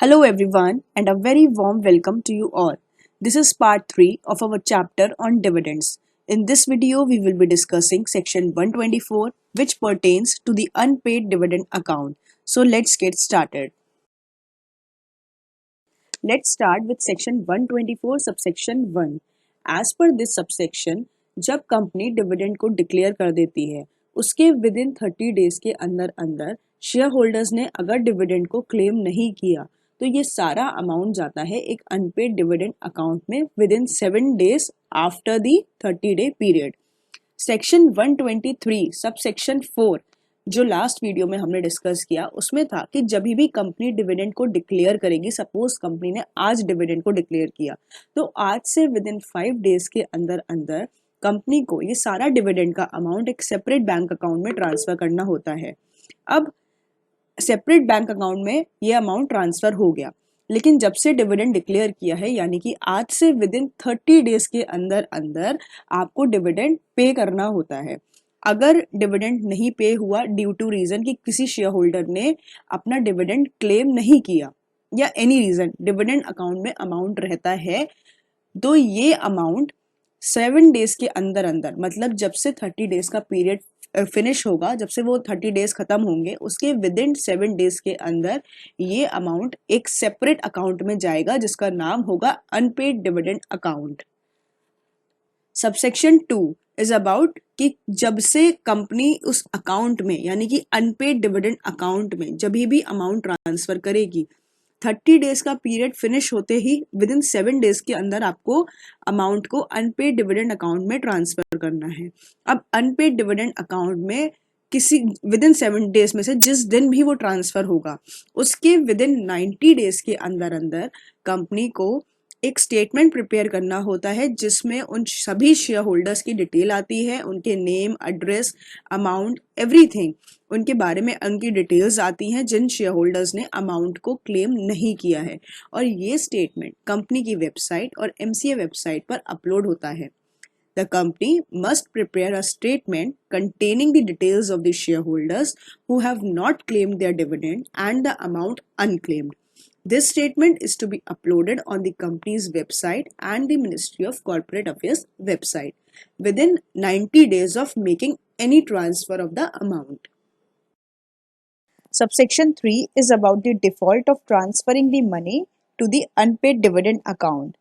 Hello, everyone, and a very warm welcome to you all. This is part 3 of our chapter on dividends. In this video, we will be discussing section 124, which pertains to the unpaid dividend account. So, let's get started. Let's start with section 124 subsection 1. As per this subsection, जब company dividend को declare कर देती है, उसके with in 30 days के अंदर अंदर share holders ने अगर डिविडेंड को क्लेम नहीं किया तो ये सारा अमाउंट जाता है एक अनपेड डिविडेंड अकाउंट में with in 7 days after the 30 day period. Section 123 sub section 4 जो लास्ट वीडियो में हमने डिस्कस किया उसमें था कि जब भी कंपनी डिविडेंड को डिक्लेयर करेगी, सपोज कंपनी ने आज डिविडेंड को डिक्लेयर किया तो आज से विद इन 5 डेज के अंदर अंदर कंपनी को ये सारा डिविडेंड का अमाउंट एक सेपरेट बैंक अकाउंट में ट्रांसफर करना होता है. अब सेपरेट बैंक अकाउंट में ये अमाउंट ट्रांसफर हो गया, लेकिन जब से डिविडेंड डिक्लेयर किया है यानी कि आज से विद इन 30 डेज के अंदर अंदर आपको डिविडेंड पे करना होता है. अगर डिविडेंड नहीं पे हुआ ड्यू टू रीजन कि किसी शेयर होल्डर ने अपना डिविडेंड क्लेम नहीं किया या एनी रीजन डिविडेंड अकाउंट में अमाउंट रहता है, तो ये अमाउंट 7 डेज के अंदर अंदर, मतलब जब से 30 डेज का पीरियड फिनिश होगा, जब से वो 30 डेज खत्म होंगे उसके विद इन 7 डेज के अंदर ये अमाउंट एक सेपरेट अकाउंट में जाएगा जिसका नाम होगा unpaid dividend account. Subsection 2 is about कि जब से कंपनी उस अकाउंट में यानी कि अनपेड डिविडेंड अकाउंट में जब भी अमाउंट ट्रांसफर करेगी, 30 डेज का पीरियड फिनिश होते ही विद इन 7 डेज के अंदर आपको अमाउंट को अनपेड डिविडेंड अकाउंट में ट्रांसफर करना है. अब अनपेड डिविडेंड अकाउंट में किसी विद इन 7 डेज में से जिस दिन भी वो ट्रांसफर होगा उसके विद इन 90 डेज के अंदर अंदर कंपनी को एक स्टेटमेंट प्रिपेयर करना होता है जिसमें उन सभी शेयर होल्डर्स की डिटेल आती है, उनके नेम, एड्रेस, अमाउंट, एवरीथिंग, उनके बारे में उनकी डिटेल्स आती हैं जिन शेयर होल्डर्स ने अमाउंट को क्लेम नहीं किया है. और ये स्टेटमेंट कंपनी की वेबसाइट और एमसीए वेबसाइट पर अपलोड होता है. The company must prepare a statement containing the details of the shareholders who have not claimed their dividend and the amount unclaimed. This statement is to be uploaded on the company's website and the Ministry of Corporate Affairs website within 90 days of making any transfer of the amount. Subsection 3 is about the default of transferring the money to the unpaid dividend account.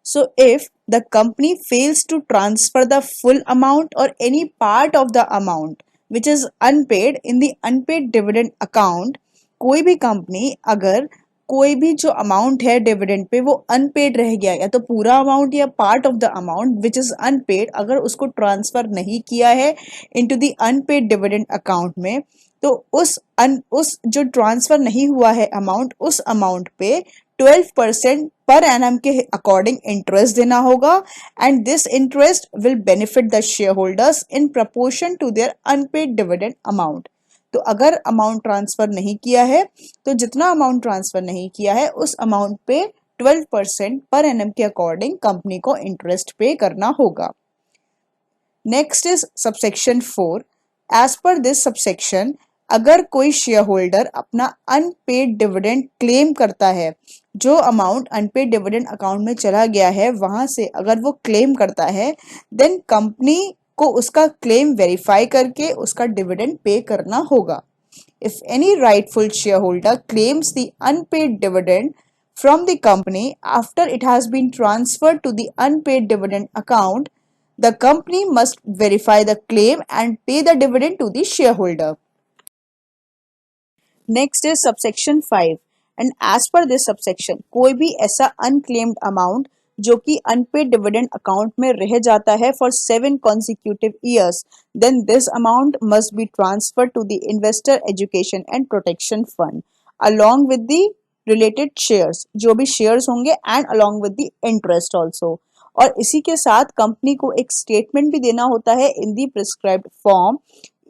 So if the company fails to transfer the full amount or any part of the amount which is unpaid in the unpaid dividend account, कोई भी company अगर कोई भी जो amount है dividend pay वो unpaid रह गया या तो पूरा अमाउंट या part of the amount which is unpaid, अगर उसको ट्रांसफर नहीं किया है into the unpaid dividend account में, तो उस जो ट्रांसफर नहीं हुआ है अमाउंट, उस अमाउंट पे 12% पर एनम के अकॉर्डिंग इंटरेस्ट देना होगा and this interest will benefit the share holders in proportion to their unpaid dividend amount. तो अगर अमाउंट ट्रांसफर नहीं किया है तो जितना अमाउंट ट्रांसफर नहीं किया है उस अमाउंट पे 12% पर एनम के अकॉर्डिंग कंपनी को इंटरेस्ट पे करना होगा. Next is subsection 4. As per this subsection, अगर कोई शेयर होल्डर अपना अनपेड डिविडेंड क्लेम करता है, जो अमाउंट अनपेड डिविडेंड अकाउंट में चला गया है वहां से अगर वो क्लेम करता है, देन कंपनी को उसका क्लेम वेरीफाई करके उसका डिविडेंड पे करना होगा. If any rightful share holder claims the unpaid dividend from the company after it has been transferred to the unpaid dividend account, the company must verify the claim and pay the dividend to the shareholder. Next is subsection 5 and as per this subsection, कोई भी ऐसा unclaimed amount जो कि unpaid dividend account में रह जाता है for 7 consecutive years, then this amount must be transferred to the Investor Education and Protection Fund along with the related shares, जो भी shares होंगे and along with the interest also. और इसी के साथ कंपनी को एक स्टेटमेंट भी देना होता है इन दी प्रिस्क्राइब्ड फॉर्म.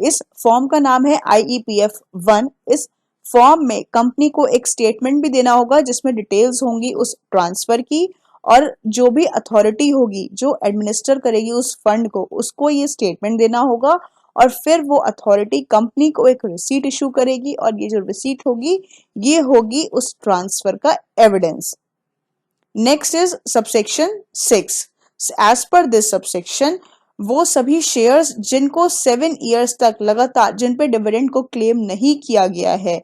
इस फॉर्म का नाम है IEPF 1. इस फॉर्म में कंपनी को एक स्टेटमेंट भी देना होगा जिसमें डिटेल्स होंगी उस ट्रांसफर की, और जो भी अथॉरिटी होगी जो एडमिनिस्टर करेगी उस फंड को, उसको ये स्टेटमेंट देना होगा और फिर वो अथॉरिटी कंपनी को एक रिसीट इशू करेगी और ये जो रिसीट होगी ये होगी उस ट्रांसफर का evidence. Next is subsection 6। As per this subsection वो सभी शेयर्स जिनको 7 इयर्स तक लगातार जिन पे डिविडेंड को क्लेम नहीं किया गया है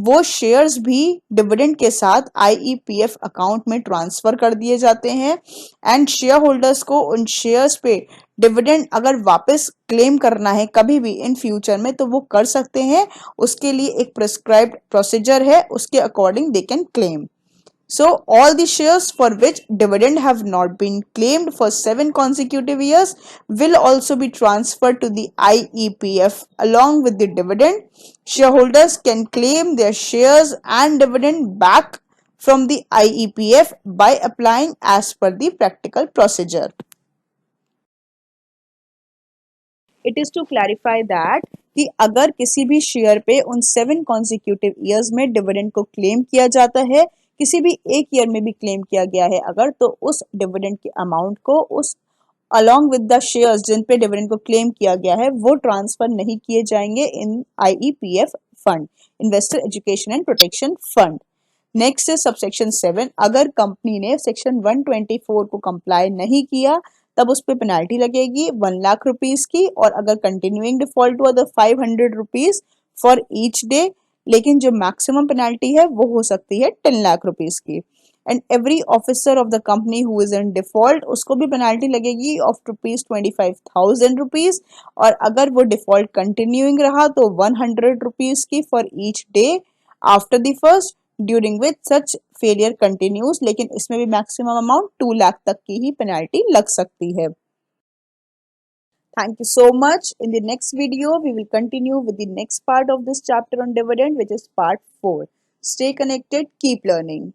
वो शेयर्स भी डिविडेंड के साथ आईईपीएफ अकाउंट में ट्रांसफर कर दिए जाते हैं एंड शेयर होल्डर्स को उन शेयर्स पे डिविडेंड अगर वापस क्लेम करना है कभी भी इन फ्यूचर में तो वो कर सकते हैं। उसके लिए एक प्रिस्क्राइब्ड प्रोसीजर है, उसके according they can claim. So all the shares for which dividend have not been claimed for 7 consecutive years will also be transferred to the IEPF along with the dividend. Shareholders can claim their shares and dividend back from the IEPF by applying as per the practical procedure. It is to clarify that कि अगर किसी भी share पे उन 7 consecutive years में dividend को claim किया जाता है, किसी भी एक ईयर में भी क्लेम किया गया है अगर, तो उस डिविडेंड के अमाउंट को उस अलॉन्ग विद द शेयर्स जिन पे डिविडेंड को क्लेम किया गया है वो ट्रांसफर नहीं किए जाएंगे in IEPF fund, investor education and protection fund. Next है सबसेक्शन 7। अगर कंपनी ने सेक्शन 124 को कंप्लाई नहीं किया तब उस पर पेनाल्टी लगेगी 1 लाख रुपीज की, और अगर कंटिन्यूइंग डिफॉल्ट हुआ तो 500 रुपीज फॉर ईच डे, लेकिन जो मैक्सिमम पेनाल्टी है वो हो सकती है 10 लाख रुपीज की। And every officer of the company who is in default उसको भी पेनाल्टी लगेगी ऑफ ₹25,000, और अगर वो डिफॉल्ट कंटिन्यूइंग रहा तो 100 रुपीज की for each day after the first during which such failure continues, लेकिन इसमें भी मैक्सिमम अमाउंट 2 लाख तक की ही पेनाल्टी लग सकती है। Thank you so much. In the next video, we will continue with the next part of this chapter on dividend, which is part 4. Stay connected, keep learning.